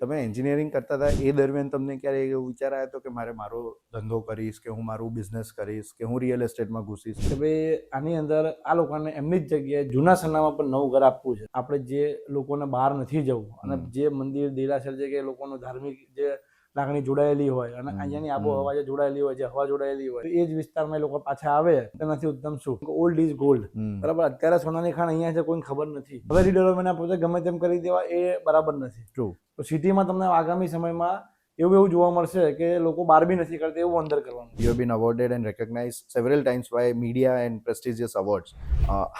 તમે એન્જિનિયરિંગ કરતા હતા એ દરમિયાન તમને ક્યારે એવો વિચાર આવ્યો હતો કે મારો ધંધો કરીશ, કે હું મારું બિઝનેસ કરીશ, કે હું રિયલ એસ્ટેટમાં ઘૂસીશ? કે ભાઈ આની અંદર આ લોકોને એમની જ જગ્યાએ જૂના સરનામા પર નવું ઘર આપવું છે. આપણે જે લોકોને બહાર નથી જવું અને જે મંદિર દેરાસર છે કે લોકોનું ધાર્મિક જે લાગણી જોડાયેલી હોય અને અહીંયાની આબોહવા જે જોડાયેલી હોય, જે હવા જોડાયેલી હોય, એ જ વિસ્તારમાં એ લોકો પાછા આવે તેનાથી ઉત્તમ શું? Old is gold. બરાબર. અત્યારે સોનાની ખાણ અહીંયા છે, કોઈને ખબર નથી. હવે રીડેવલપમેન્ટ પોતે ગમે તેમ કરી દેવા એ બરાબર નથી. ટ્રુ. તો સિટીમાં તમને આગામી સમયમાં એવું જોવા મળશે કે લોકો બહાર બી નથી કરતા, એવું અંદર કરવાનું. You have been awarded and recognized several times by media and prestigious awards.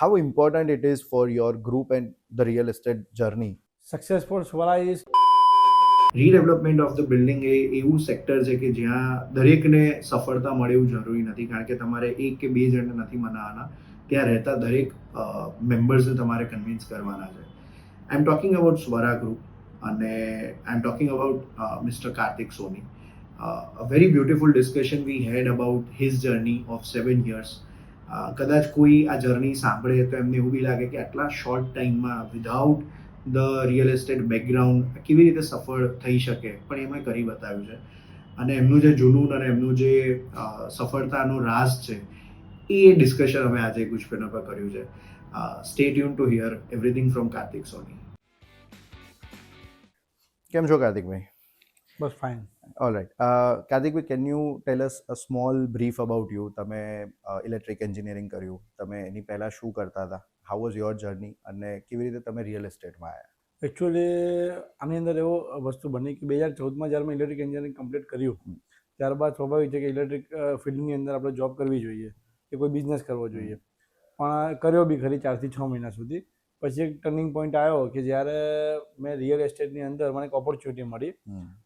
How important it is for your group and the real estate journey? Successful Swara is redevelopment of the building એ એવું sector છે કે જ્યાં દરેકને સફળતા મળે એવું જરૂરી નથી, કારણ કે તમારે એક કે બે જણને નથી મનાવવાના, ત્યાં રહેતા દરેક મેમ્બર્સને તમારે કન્વિન્સ કરવાના છે. I am talking about Swara group અને I am talking about mister Kartik Soni. A very beautiful discussion we had about his journey of 7 years. કદાચ કોઈ આ જર્ની સાંભળે તો એમને એવું બી લાગે કે આટલા શોર્ટ ટાઈમમાં without the real estate background કેવી રીતે સફળ થઈ શકે, પણ એમણે કરી બતાવ્યું છે. અને એમનું જે જુનૂન અને એમનું જે સફળતાનો રાઝ છે એ ડિસ્કશન અમે આજે ગુજપેનર પર કર્યું છે. Stay tune to hear everything from Kartik Soni. કેમ છો કાર્તિકભાઈ? બસ ફાઇન. All right. કાર્તિકભાઈ, can you tell us a small brief about you? તમે ઇલેક્ટ્રિક એન્જિનિયરિંગ કર્યું, તમે એની પહેલાં શું કરતા હતા? હાઉ વોઝ યોર જર્ની અને કેવી રીતે તમે રિયલ એસ્ટેટમાં આવ્યા? એકચ્યુઅલી આની અંદર એવો વસ્તુ બની કે 2014માં જ્યારે મેં ઇલેક્ટ્રિક એન્જિનિયરિંગ કમ્પ્લીટ કર્યું, ત્યારબાદ સ્વાભાવિક છે કે ઇલેક્ટ્રિક ફિલ્ડની અંદર આપણે જોબ કરવી જોઈએ કે કોઈ બિઝનેસ કરવો જોઈએ, પણ કર્યો બી ખરી 4 થી 6 મહિના સુધી. પછી એક ટર્નિંગ પોઈન્ટ આવ્યો કે જ્યારે મેં રિયલ એસ્ટેટની અંદર મને એક ઓપોર્ચ્યુનિટી મળી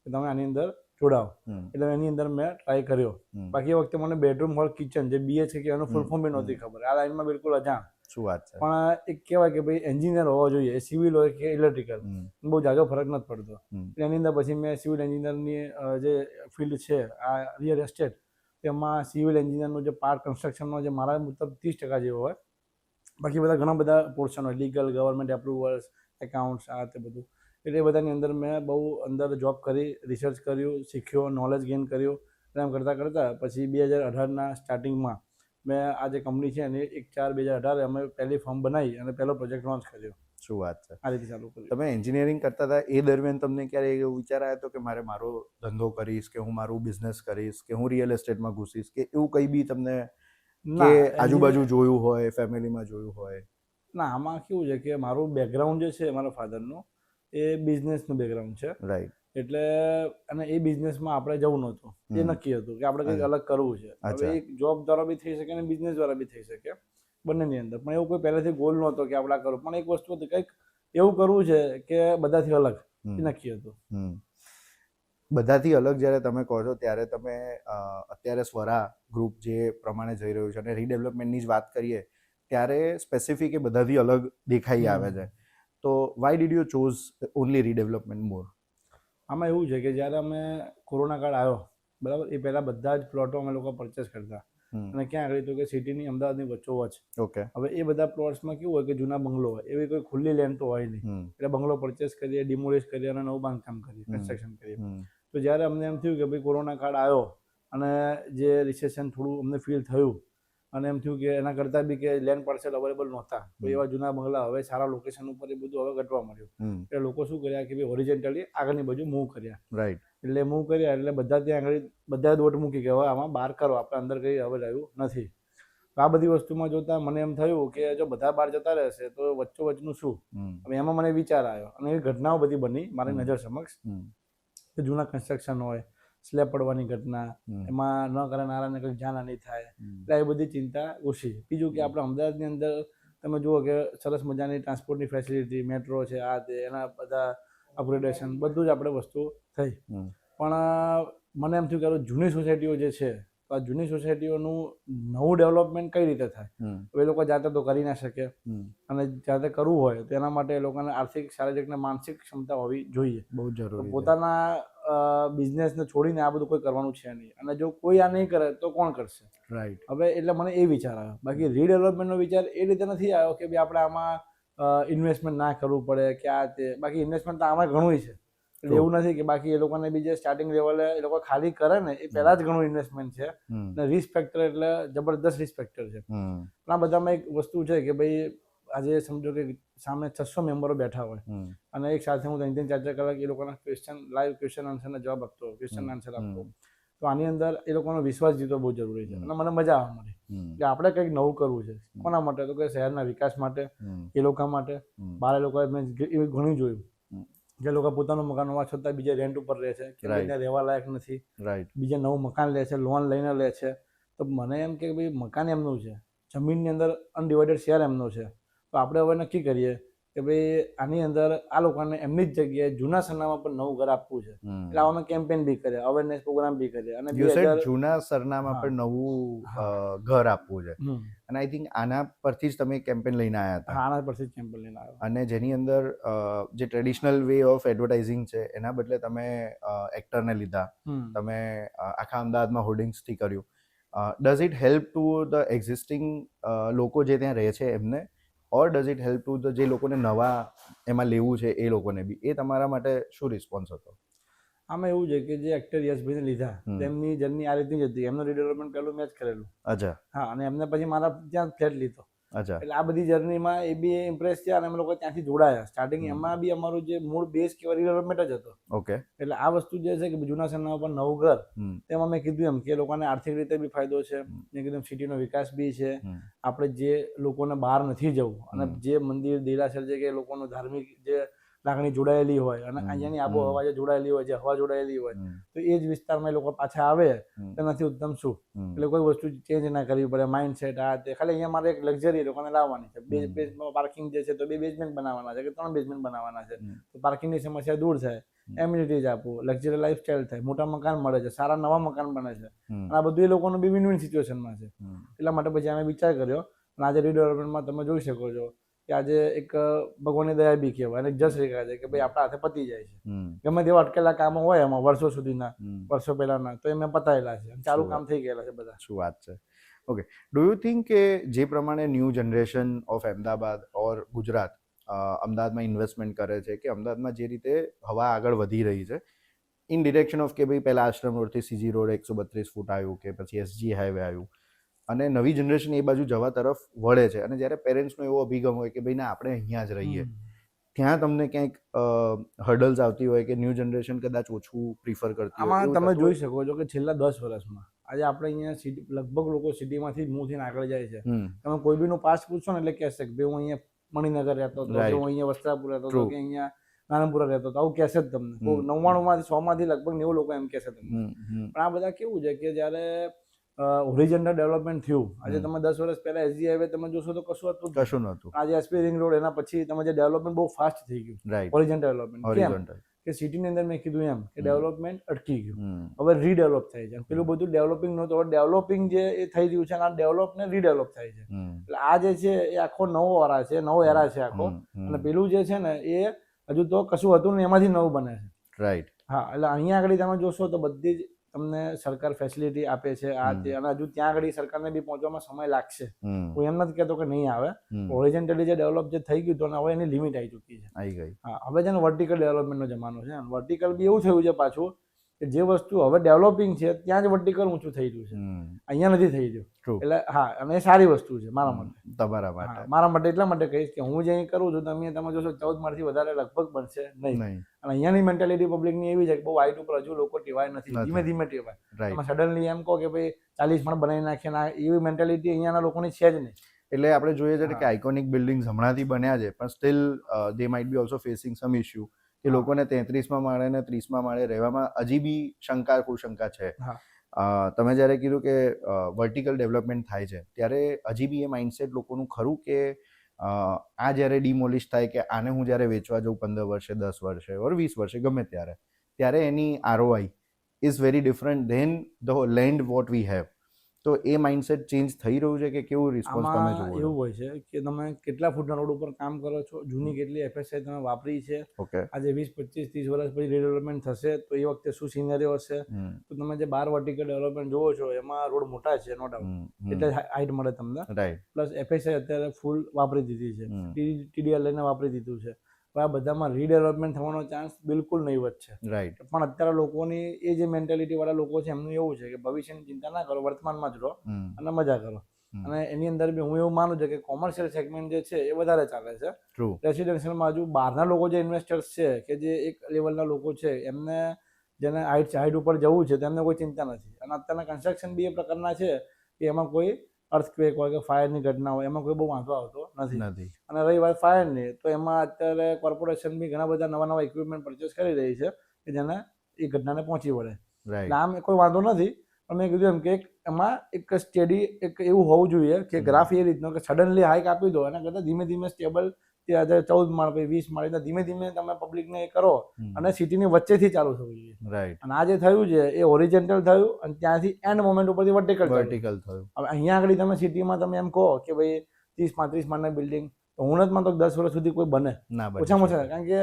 કે તમે આની અંદર જોડાઓ, એટલે એની અંદર મેં ટ્રાય કર્યો. બાકી એ વખતે મને બેડરૂમ હોલ કિચન જે BHK કે એનું ફૂલ ફોર્મ બી નહોતી ખબર, આ લાઈનમાં બિલકુલ અજાણ. શું વાત છે! પણ એક કહેવાય કે ભાઈ એન્જિનિયર હોવો જોઈએ, એ સિવિલ હોય કે ઇલેક્ટ્રિકલ, બહુ જાજો ફરક નથી પડતો. એની અંદર પછી મેં સિવિલ એન્જિનિયરની જે ફિલ્ડ છે આ રિયલ એસ્ટેટ, તેમાં સિવિલ એન્જિનિયરનો જે પાર્ટ કન્સ્ટ્રક્શનનો જે મારા મુજબ 30% જેવો હોય, બાકી બધા ઘણા બધા પોર્શન હોય, લીગલ, ગવર્મેન્ટ એપ્રુવલ્સ, એકાઉન્ટ્સ, આ તે બધું. એટલે એ બધાની અંદર મેં બહુ અંદર જોબ કરી, રિસર્ચ કર્યું, શીખ્યો, નોલેજ ગેઇન કર્યું. એમ કરતાં પછી 2018ના સ્ટાર્ટિંગમાં મેં આ જે કંપની છે એની 1/4/2018 અમે પહેલી ફર્મ બનાવી અને પહેલો પ્રોજેક્ટ લોન્ચ કર્યો. શું વાત છે! આ રીતે ચાલુ કર્યું. તમે એન્જિનિયરિંગ કરતા હતા એ દરમિયાન તમને ક્યારે એવો વિચાર આવ્યો હતો કે મારો ધંધો કરીશ, કે હું મારું બિઝનેસ કરીશ, કે હું રિયલ એસ્ટેટમાં ઘૂસીશ, કે એવું કંઈ બી તમને કે આજુબાજુ જોયું હોય, ફેમિલીમાં જોયું હોય? ના, આમાં કેવું છે કે મારું બેકગ્રાઉન્ડ જે છે મારા ફાધરનું એ બિઝનેસનું બેકગ્રાઉન્ડ છે. રાઈટ. એટલે અને એ બિઝનેસમાં આપણે જવું નહોતું, એ નક્કી હતું કે આપણે કંઈક અલગ કરવું છે. હવે એક જોબ દ્વારા બી થઈ શકે અને બિઝનેસ દ્વારા બી થઈ શકે, બંનેની અંદર. પણ એવું કોઈ પહેલેથી ગોલ નહોતો કે આપણે આ કરવું, પણ એક વસ્તુ હતી કંઈક એવું કરવું છે કે બધાથી અલગ, એ નક્કી હતું. બધાથી અલગ જ્યારે તમે કહો છો ત્યારે તમે અત્યારે સ્વરા ગ્રુપ જે પ્રમાણે જઈ રહ્યું છે અને રીડેવલપમેન્ટની જ વાત કરીએ ત્યારે સ્પેસિફિક એ બધાથી અલગ દેખાઈ આવે છે, તો why did you choose only redevelopment more? આમાં એવું છે કે જ્યારે અમે કોરોના કાળ આવ્યો, બરાબર, એ પહેલાં બધા જ પ્લોટો અમે લોકો પરચેસ કરતા. અને ક્યાં આગળ તો કે સિટીની અમદાવાદની વચ્ચોવચ. ઓકે. હવે એ બધા પ્લોટ્સમાં કેવું હોય કે જૂના બંગલો હોય, એવી કોઈ ખુલ્લી લેન્ડ તો હોય નહીં, એટલે બંગલો પરચેસ કરીએ, ડિમોલિશ કરીએ અને નવું બાંધકામ કરીએ, કન્સ્ટ્રક્શન કરીએ. તો જ્યારે અમને એમ થયું કે ભાઈ કોરોના કાળ આવ્યો અને જે રિસેશન થોડું અમને ફીલ થયું અને એમ થયું કે એના કરતાં બી કે લેન્ડ પાર્સલ અવેલેબલ નહોતા, તો એવા જૂના બંગલા હવે સારા લોકેશન ઉપર એ બધું હવે ઘટવા મળ્યું. એટલે લોકો શું કર્યા કે ભાઈ ઓરિજિનલી આગળની બાજુ મૂવ કર્યા. રાઈટ. એટલે મૂવ કર્યા એટલે બધા ત્યાં આગળ બધા દોટ મૂકી કે હવે આમાં બહાર કરો, આપણે અંદર કંઈ હવે રહ્યું નથી. તો આ બધી વસ્તુમાં જોતાં મને એમ થયું કે જો બધા બહાર જતા રહેશે તો વચ્ચોવચનું શું? હવે એમાં મને વિચાર આવ્યો અને એવી ઘટનાઓ બધી બની મારી નજર સમક્ષ કે જૂના કન્સ્ટ્રક્શન હોય, સ્લેબ પડવાની ઘટના, એમાં ન કરે નારાયણને કંઈક જાનહાનિ થાય, એટલે એ બધી ચિંતા ઓછી. બીજું કે આપણે અમદાવાદની અંદર તમે જુઓ કે સરસ મજાની ટ્રાન્સપોર્ટની ફેસિલિટી, મેટ્રો છે, આ તે એના બધા અપગ્રેડેશન બધું જ આપણે વસ્તુ થઈ. પણ મને એમ થયું કે જૂની સોસાયટીઓ જે છે, તો આ જૂની સોસાયટીઓનું નવું ડેવલપમેન્ટ કઈ રીતે થાય? એ લોકો જાતે તો કરી ના શકે અને જાતે કરવું હોય તો એના માટે એ લોકોને આર્થિક, શારીરિક અને માનસિક ક્ષમતા હોવી જોઈએ. બહુ જરૂરી. પોતાના બિઝનેસને છોડીને આ બધું કોઈ કરવાનું છે નહીં, અને જો કોઈ આ નહીં કરે તો કોણ કરશે? રાઈટ. હવે એટલે મને એ વિચાર આવ્યો. બાકી રીડેવલપમેન્ટનો વિચાર એ રીતે નથી આવ્યો કે ભાઈ આપણે આમાં ઇન્વેસ્ટમેન્ટ ના કરવું પડે કે આ તે. બાકી ઇન્વેસ્ટમેન્ટ તો આમાં ઘણું છે, એટલે એવું નથી કે બાકી એ લોકોને બી જે સ્ટાર્ટિંગ લેવલે એ લોકો ખાલી કરે ને એ પહેલા જ ઘણું ઇન્વેસ્ટમેન્ટ છે અને રિસ્ક ફેક્ટર એટલે જબરદસ્ત રિસ્ક ફેક્ટર છે. પણ આ બધામાં એક વસ્તુ છે કે ભાઈ આજે સમજો કે સામે 600 મેમ્બરો બેઠા હોય અને એક સાથે હું 3-4 કલાક એ લોકોના લાઈવ ક્વેશ્ચન આન્સરના જવાબ આપતો હોય, ક્વેશ્ચન આન્સર આપતો, તો આની અંદર એ લોકોનો વિશ્વાસ જીતવો બહુ જરૂરી છે અને મને મજા આવવા માંડી કે આપણે કંઈક નવું કરવું છે. કોના માટે? તો કે શહેરના વિકાસ માટે, એ લોકો માટે. બહાર એ લોકોએ મેં ઘણું જોયું જે લોકો પોતાનું મકાન હોવા છતાં બીજા રેન્ટ ઉપર રહે છે કે ત્યાં રહેવા લાયક નથી, બીજા નવું મકાન લે છે, લોન લઈને લે છે. તો મને એમ કે ભાઈ મકાન એમનું છે, જમીનની અંદર અનડિવાઇડેડ શેર એમનો છે, તો આપણે હવે નક્કી કરીએ કે ભાઈ આની અંદર આ લોકોને એમની જ જગ્યાએ જૂના સરનામા પર નવું ઘર આપવું છે. એટલે આવા અમે કેમ્પેન બી કર્યા, અવેરનેસ પ્રોગ્રામ બી કર્યા અને જૂના સરનામા પર નવું ઘર આપવું છે. અને આઈ થિંક આના પરથી જ તમે કેમ્પેન લઈને આવ્યા હતા. આના પરથી જ કેમ્પેન લઈને આવ્યા અને જેની અંદર જે ટ્રેડિશનલ વે ઓફ એડવર્ટાઇઝિંગ છે એના બદલે તમે એક્ટરને લીધા, તમે આખા અમદાવાદમાં હોર્ડિંગ્સથી કર્યું. Does it help to the existing લોકો જે ત્યાં રહે છે એમને, or does it help to the જે લોકોને નવા એમાં લેવું છે એ લોકોને બી? એ તમારા માટે શું રિસ્પોન્સ હતો? આમાં એવું છે કે જે એક્ટર યશભાઈને લીધા તેમની જર્ની આ રીતની જ હતી. એમનું રીડેવલપમેન્ટ પહેલું મેં જ કરેલું. અચ્છા. હા, અને એમને પછી મારા ત્યાં ફ્લેટ લીધો. અચ્છા. એટલે આ બધી જર્નીમાં એ બી ઇમ્પ્રેસ થયા અને અમે લોકો ત્યાંથી જોડાયા. સ્ટાર્ટિંગ એમાં બી અમારું જે મૂળ બેઝ કે રીડેવલપમેન્ટ જ હતો. ઓકે. એટલે આ વસ્તુ જે છે કે જૂના સરનામા પર નવું ઘર, તેમાં મેં કીધું એમ કે લોકોને આર્થિક રીતે બી ફાયદો છે, મેં કીધું સિટીનો વિકાસ બી છે. આપણે જે લોકોને બહાર નથી જવું અને જે મંદિર દેરાસર છે કે લોકોનું ધાર્મિક જે લાગણી જોડાયેલી હોય અને અહીંયાની આબોહવા જે જોડાયેલી હોય, જે હવા જોડાયેલી હોય, તો એ જ વિસ્તારમાં એ લોકો પાછા આવે તેનાથી ઉત્તમ શું? એટલે કોઈ વસ્તુ ચેન્જ ના કરવી પડે, માઇન્ડ સેટ આ તે. ખાલી અહીંયા મારે એક લક્ઝરી લોકોને લાવવાની છે. બેઝમેન્ટ પાર્કિંગ જે છે તો 2 બેઝમેન્ટ બનાવવાના છે કે 3 બેઝમેન્ટ બનાવવાના છે, તો પાર્કિંગની સમસ્યા દૂર થાય, એમ્યુનિટીઝ આપવું, લક્ઝરી લાઈફસ્ટાઈલ થાય, મોટા મકાન મળે છે, સારા નવા મકાન બને છે. અને આ બધું એ લોકોનું બી વિન-વિન સિચ્યુએશનમાં છે. એટલા માટે પછી અમે વિચાર કર્યો અને આજે રીડેવલપમેન્ટમાં તમે જોઈ શકો છો કે આજે એક ભગવાનની દયા બી કહેવાય અને જસ્ટ રેખા છે કે ભાઈ આપણા હાથે પતી જાય છે. ગમે તેવા અટકેલા કામો હોય એમાં વર્ષો સુધીના, વર્ષો પહેલાના, તો એમ પતાયેલા છે, ચાલુ કામ થઈ ગયેલા છે બધા. શું વાત છે. ઓકે, ડુ યુ થિંક કે જે પ્રમાણે ન્યૂ જનરેશન ઓફ અમદાવાદ ઓર ગુજરાત અમદાવાદમાં ઇન્વેસ્ટમેન્ટ કરે છે, કે અમદાવાદમાં જે રીતે હવા આગળ વધી રહી છે ઇન ડિરેક્શન ઓફ કે ભાઈ પહેલા આશ્રમ રોડથી સીજી રોડ 132 ફૂટ આવ્યું, કે પછી એસજી હાઈવે આવ્યું, અને નવી જનરેશન એ બાજુ જવા તરફ વળે છે. અને જ્યારે પેરેન્ટ્સનો એવો અભિગમ હોય કે ભાઈ ના આપણે અહીંયા જ રહીએ, ત્યાં તમને ક્યાંક હર્ડલ્સ આવતી હોય કે ન્યૂ જનરેશન કદાચ ઓછું પ્રિફર કરતી હોય? આમાં તમે જોઈ શકો છો કે છેલ્લા 10 વર્ષમાં આજે આપણે અહીંયા સિટી લગભગ લોકો સિટીમાંથી મૂવ થઈને આગળ જાય છે. તમે કોઈ બીનું પાસ પૂછશો ને એટલે કહેશે કે ભાઈ હું અહીંયા મણિનગર રહેતો હતો, કે હું અહીંયા વસ્ત્રાપુર રહેતો હતો, કે અહીંયા નાનપુરા રહેતો હતો, આવું કહેશે જ તમને. 99માંથી 100માંથી લગભગ 90 લોકો એમ કહેશે તમને. પણ આ બધા કેવું છે કે જ્યારે હોરિઝોન્ટલ ડેવલપમેન્ટ થયું, આજે તમે 10 વર્ષ પહેલા એસજી હાઈવે તમે જોશો તો કશું નહોતું. આજે એસપી રિંગ રોડ, એના પછી તમે જે ડેવલપમેન્ટ બહુ ફાસ્ટ થઈ ગયું, હોરિઝોન્ટલ ડેવલપમેન્ટ. કેમ કે સિટીની અંદર મેં કીધું એમ કે ડેવલપમેન્ટ અટકી ગયું, હવે રીડેવલપ થાય છે. પેલું બધું ડેવલપિંગ નહોતું, હવે ડેવલપિંગ જે એ થઈ રહ્યું છે અને આ ડેવલપ ને રીડેવલપ થાય છે. એટલે આ જે છે એ આખો નવો એરા છે, નવો એરા છે આખો. અને પેલું જે છે ને એ હજુ તો કશું હતું ને એમાંથી નવું બને છે. રાઈટ. હા, એટલે અહીંયા આગળ તમે જોશો તો બધી જ તમને સરકાર ફેસિલિટી આપે છે આ તે, અને હજુ ત્યાં આગળ સરકારને બી પહોંચવામાં સમય લાગશે. હું એમ નથી કહેતો કે નહીં આવે. હોરિઝોન્ટલી જે ડેવલપ જે થઈ ગયું તો હવે એની લિમિટ આવી ચૂકી છે. આવી ગઈ. હા, હવે છે ને વર્ટિકલ ડેવલપમેન્ટનો જમાનો છે. વર્ટિકલ બી એવું થયું છે પાછું કે જે વસ્તુ હવે ડેવલપિંગ છે ત્યાં જ વર્ટિકલ ઊંચું થઈ રહ્યું છે, અહીંયા નથી થઈ રહ્યું. એટલે હા, અને એ સારી વસ્તુ છે મારા માટે. તમારા માટે? મારા માટે એટલા માટે કહીશ કે હું જે અહીં કરું છું તમે જોશો 14 માળથી વધારે લગભગ બનશે નહીં. અને અહીંયાની મેન્ટાલિટી પબ્લિકની એવી છે કે બહુ હાઈટ ઉપર હજુ લોકો ટેવાય નથી, ધીમે ધીમે ટેવાય. તમે સડનલી એમ કહો કે ભાઈ 40 માળ બનાવી નાખીએ ને, એવી મેન્ટાલિટી અહીંયાના લોકોની છે જ નહીં. એટલે આપણે જોઈએ છે કે આઇકોનિક બિલ્ડિંગ્સ હમણાંથી બન્યા છે, પણ still they might be also facing some issue કે લોકોને 33મા માળે ને 30મા માળે રહેવામાં હજી બી કુશંકા છે. તમે જ્યારે કીધું કે વર્ટિકલ ડેવલપમેન્ટ થાય છે, ત્યારે હજી બી એ માઇન્ડસેટ લોકોનું ખરું કે આ જ્યારે ડિમોલિશ થાય કે આને હું જ્યારે વેચવા જાઉં 15 વર્ષે, 10 વર્ષે ઓર 20 વર્ષે ગમે ત્યારે એની ROI is very different than the land what we have. તો એ માઇન્ડસેટ ચેન્જ થઈ રહ્યું છે કે કેવું રિસ્પોન્સ તમે જોવો? એવું હોય છે કે તમે કેટલા ફૂટના રોડ ઉપર કામ કરો છો, જૂની કેટલી FSI તમે વાપરી છે, આજે 20, 25, 30 વર્ષ પછી રીડેવલપમેન્ટ થશે તો એ વખતે શું સિનેરિયો હશે. તો તમે જે 12 વર્ટિકલ ડેવલપમેન્ટ જોવો છો એમાં રોડ મોટા છે, નો ડાઉટ, એટલે હાઈટ મળે તમને. પ્લસ FSI અત્યારે ફૂલ વાપરી દીધી છે, TDR લઈને વાપરી દીધું છે. તો આ બધામાં રીડેવલપમેન્ટ થવાનો ચાન્સ બિલકુલ નહીવત છે. રાઈટ. પણ અત્યારે લોકોની એ જે મેન્ટાલિટીવાળા લોકો છે એમનું એવું છે કે ભવિષ્યની ચિંતા ના કરો, વર્તમાનમાં જ રહો અને મજા કરો. અને એની અંદર બી હું એવું માનું છું કે કોમર્શિયલ સેગમેન્ટ જે છે એ વધારે ચાલે છે. ટ્રુ. રેસિડેન્શિયલમાં હજુ બહારના લોકો જે ઇન્વેસ્ટર્સ છે કે જે એક લેવલના લોકો છે એમને જેને હાઈટ ઉપર જવું છે તેમને કોઈ ચિંતા નથી. અને અત્યારના કન્સ્ટ્રક્શન બી એ પ્રકારના છે કે એમાં કોઈ અર્થક્વેક હોય કે ફાયરની ઘટના હોય એમાં કોઈ બહુ વાંધો આવતો નથી. અને રહી વાત ફાયરની, તો એમાં અત્યારે કોર્પોરેશન બી ઘણા બધા નવા ઇક્વિપમેન્ટ પરચેસ કરી રહી છે કે જેને એ ઘટનાને પહોંચી વળે. રાઈટ. આમ કોઈ વાંધો નથી, પણ મેં કીધું એમ કે એમાં એક સ્ટેડી એક એવું હોવું જોઈએ કે ગ્રાફ એ રીતનો કે સડનલી હાઈક આપી દો એના કરતાં ધીમે ધીમે સ્ટેબલ 14 માળ પછી 20 માળ એટલે ધીમે ધીમે તમે પબ્લિકને એ કરો અને સિટીની વચ્ચેથી ચાલુ થવું જોઈએ. રાઈટ. અને આ જે થયું છે એ હોરિઝોન્ટલ થયું અને ત્યાંથી એન્ડ મોમેન્ટ ઉપરથી વર્ટિકલ થયું. હવે અહીંયા આગળ તમે સિટીમાં તમે એમ કહો કે ભાઈ 30-35 માળના બિલ્ડિંગ તો હું જ માનતો 10 વર્ષ સુધી કોઈ બને ના બને. ઓછામાં ઓછા, કારણ કે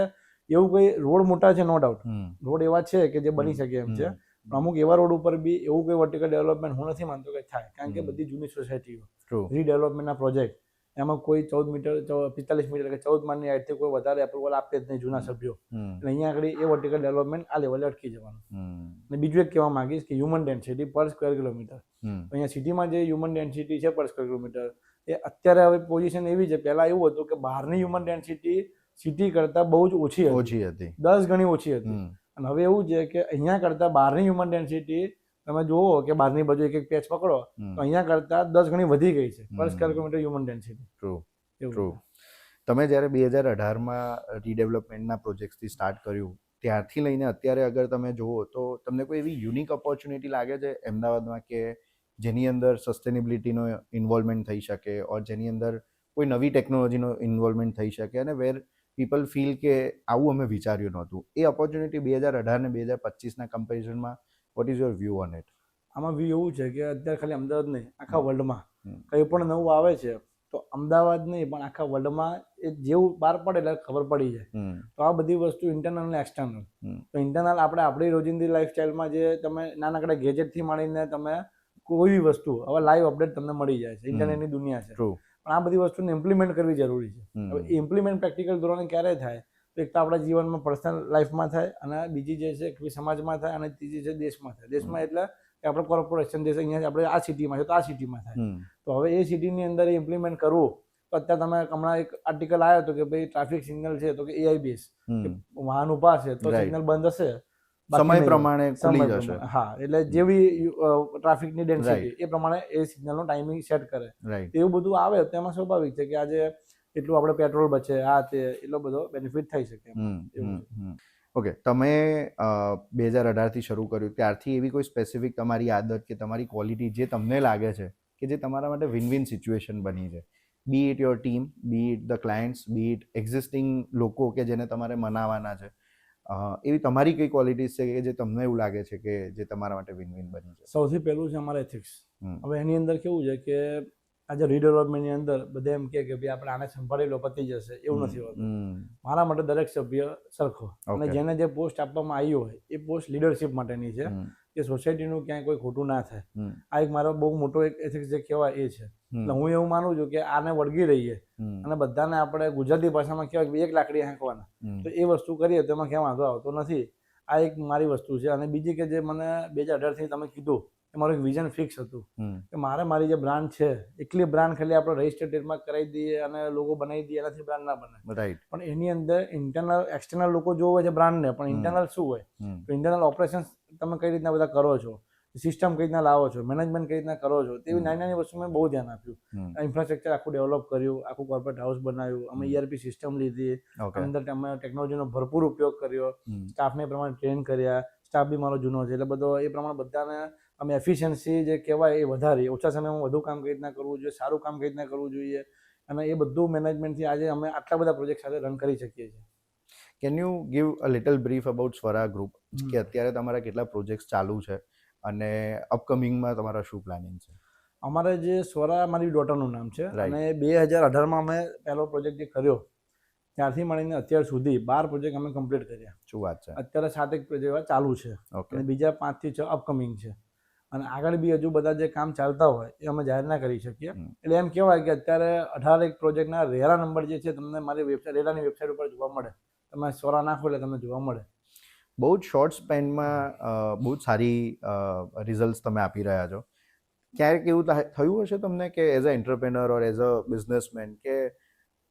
એવું કોઈ રોડ મોટા છે નો ડાઉટ, રોડ એવા છે કે જે બની શકે એમ છે. અમુક એવા રોડ ઉપર બી એવું કોઈ વર્ટિકલ ડેવલપમેન્ટ હું નથી માનતો કે થાય, કારણ કે બધી જૂની સોસાયટીઓ રીડેવલપમેન્ટના પ્રોજેક્ટ એમાં કોઈ 14 મીટર 45 મીટર કે 14 માળની હાઈટથી કોઈ વધારે એપ્રુવલ આપે જ નહીં જૂના સભ્યો. એટલે અહીંયા આગળ એ વર્ટિકલ ડેવલપમેન્ટ આ લેવલે અટકી જવાનું. અને બીજું એક કહેવા માંગીશ કે હ્યુમન ડેન્સિટી પર સ્ક્વેર કિલોમીટર, અહીંયા સિટીમાં જે હ્યુમન ડેન્સિટી છે પર સ્ક્વેર કિલોમીટર એ અત્યારે હવે પોઝિશન એવી છે, પહેલા એવું હતું કે બહારની હ્યુમન ડેન્સિટી સિટી કરતાં બહુ જ ઓછી હતી, 10 ગણી ઓછી હતી. અને હવે એવું છે કે અહીંયા કરતાં બહારની હ્યુમન ડેન્સિટી તમે જુઓ કે બહારની બાજુ એક પેચ પકડો તો અહીંયા કરતાં 10 ગણી વધી ગઈ છે પર square kilometre human density. True. તમે જ્યારે 2018માં રીડેવલપમેન્ટના પ્રોજેક્ટ્સથી સ્ટાર્ટ કર્યું ત્યારથી લઈને અત્યારે અગર તમે જુઓ તો તમને કોઈ એવી યુનિક ઓપોર્ચ્યુનિટી લાગે છે અમદાવાદમાં કે જેની અંદર સસ્ટેનેબિલિટીનો ઇન્વોલ્વમેન્ટ થઈ શકે ઓર જેની અંદર કોઈ નવી ટેકનોલોજીનો ઇન્વોલ્વમેન્ટ થઈ શકે અને વેર પીપલ ફીલ કે આવું અમે વિચાર્યું નહોતું, એ ઓપોર્ચ્યુનિટી 2018 ને 2025ના કમ્પેરિઝનમાં what is your view on it? આમાં વ્યૂ એવું છે કે અત્યારે ખાલી અમદાવાદ નહીં આખા વર્લ્ડમાં કંઈ પણ નવું આવે છે તો અમદાવાદ નહીં પણ આખા વર્લ્ડમાં એ જેવું બહાર પડે એટલે ખબર પડી જાય. તો આ બધી વસ્તુ ઇન્ટરનલ અને એક્સટર્નલ. તો ઇન્ટરનલ આપણે આપણી રોજિંદી લાઈફસ્ટાઈલમાં જે તમે નાનકડા ગેજેટથી માંડીને તમે કોઈ બી વસ્તુ હવે લાઈવ અપડેટ તમને મળી જાય છે, ઇન્ટરનેટની દુનિયા છે. પણ આ બધી વસ્તુને ઇમ્પ્લિમેન્ટ કરવી જરૂરી છે. હવે ઇમ્પ્લિમેન્ટ પ્રેક્ટિકલ ધોરણે ક્યારે થાય તો એક તો આપણા જીવનમાં પર્સનલ લાઈફમાં થાય અને બીજી જે છે સમાજમાં થાય અને ત્રીજી છે દેશમાં થાય. દેશમાં એટલે કે આપણે કોર્પોરેશન દેશ અહીંયા આપણે આ સિટીમાં છે તો આ સિટીમાં થાય. તો હવે એ સિટીની અંદર ઇમ્પ્લિમેન્ટ કરવું તો અત્યારે તમે હમણાં એક આર્ટિકલ આવ્યો હતો કે ભાઈ ટ્રાફિક સિગ્નલ છે તો કે AI બેઝ વાહન ઉભા છે તો સિગ્નલ બંધ હશે સમય પ્રમાણે ખુલી જશે. હા, એટલે જેવી ટ્રાફિકની ડેન્સિટી એ પ્રમાણે એ સિગ્નલનો ટાઈમિંગ સેટ કરે. એવું બધું આવે તો એમાં સ્વાભાવિક છે કે આજે એટલું આપણે પેટ્રોલ બચે આ તે એટલો બધો બેનિફિટ થઈ શકે. ઓકે, તમે 2018થી શરૂ કર્યું ત્યારથી એવી કોઈ સ્પેસિફિક તમારી આદત કે તમારી ક્વોલિટી જે તમને લાગે છે કે જે તમારા માટે વિન વિન સિચ્યુએશન બની છે, be it your team, be it the clients, be it existing લોકો કે જેને તમારે મનાવવાના છે, એવી તમારી કઈ ક્વોલિટીઝ છે કે જે તમને એવું લાગે છે કે જે તમારા માટે વિન વિન બની છે? સૌથી પહેલું છે અમારા એથિક્સ. હવે એની અંદર કેવું છે કે આજે રીડેવલપમેન્ટની અંદર બધા એમ કે ભાઈ આપણે આને સંભાળી લો પતી જશે, એવું નથી હોતું. મારા માટે દરેક સભ્ય સરખો અને જેને જે પોસ્ટ આપવામાં આવી હોય એ પોસ્ટ લીડરશિપ માટેની છે કે સોસાયટીનું ક્યાંય કોઈ ખોટું ના થાય. આ એક મારો બહુ મોટો એક એથિક્સ જે કહેવાય એ છે. એટલે હું એવું માનું છું કે આને વળગી રહીએ અને બધાને આપણે ગુજરાતી ભાષામાં કહેવાય કે એક લાકડી હાંકવાના, તો એ વસ્તુ કરીએ તો એમાં ક્યાં વાંધો આવતો નથી. આ એક મારી વસ્તુ છે. અને બીજી કે જે મને 2018થી તમે કીધું એ મારું એક વિઝન ફિક્સ હતું કે મારી જે બ્રાન્ડ છે એકલી બ્રાન્ડ ખાલી આપણે રજિસ્ટર્ડ ટ્રેડમાર્ક કરાવી દઈએ અને લોગો બનાવી દઈએ એનાથી બ્રાન્ડ ના બને. રાઈટ. પણ એની અંદર ઇન્ટરનલ એક્સટર્નલ લોકો જોવે છે બ્રાન્ડને, પણ ઇન્ટરનલ શું હોય તો ઇન્ટરનલ ઓપરેશન્સ તમે કઈ રીતના બધા કરો છો, સિસ્ટમ કઈ રીતના લાવો છો, મેનેજમેન્ટ કઈ રીતના કરો છો, તેવી નાની નાની વસ્તુ મેં બહુ ધ્યાન આપ્યું. ઇન્ફ્રાસ્ટ્રક્ચર આખું ડેવલપ કર્યું, આખું કોર્પોરેટ હાઉસ બનાવ્યું, અમે ERP સિસ્ટમ લીધી, અંદર અમે ટેકનોલોજીનો ભરપૂર ઉપયોગ કર્યો, સ્ટાફને પ્રમાણે ટ્રેન કર્યા, સ્ટાફ બી મારો જૂનો છે એટલે બધો એ પ્રમાણે બધાને અમે એફિશિયન્સી જે કહેવાય એ વધારી, ઓછા સમયમાં વધુ કામ કઈ રીતના કરવું જોઈએ, સારું કામ કઈ રીતના કરવું જોઈએ, અને એ બધું મેનેજમેન્ટથી આજે અમે આટલા બધા પ્રોજેક્ટ સાથે રન કરી શકીએ છીએ. Can you give a little brief about Swara group કે અત્યારે તમારા કેટલા પ્રોજેક્ટ્સ ચાલુ છે અને અપકમિંગમાં તમારા શું પ્લાનિંગ છે? અમારે જે સ્વરા મારી ડોટરનું નામ છે અને 2018માં અમે પહેલો પ્રોજેક્ટ જે કર્યો ત્યારથી મળીને અત્યાર સુધી 12 પ્રોજેક્ટ અમે કમ્પ્લીટ કર્યા. શું વાત છે? અત્યારે 7 એક પ્રોજેક્ટ ચાલુ છે અને બીજા 5 થી 6 અપકમિંગ છે. અને આગળ બી હજુ બધા જે કામ ચાલતા હોય એ અમે જાહેર ના કરી શકીએ. હમ. એટલે એમ કહેવાય કે અત્યારે 18 પ્રોજેક્ટના રેરા નંબર જે છે તમને મારી વેબસાઇટ રેરાની વેબસાઇટ ઉપર જોવા મળે. તમે સોરા નાખો એટલે તમને જોવા મળે. બહુ જ શોર્ટ સ્પેનમાં બહુ જ સારી રિઝલ્ટ તમે આપી રહ્યા છો. ક્યારેક એવું થયું હશે તમને કે as a entrepreneur or as a businessman કે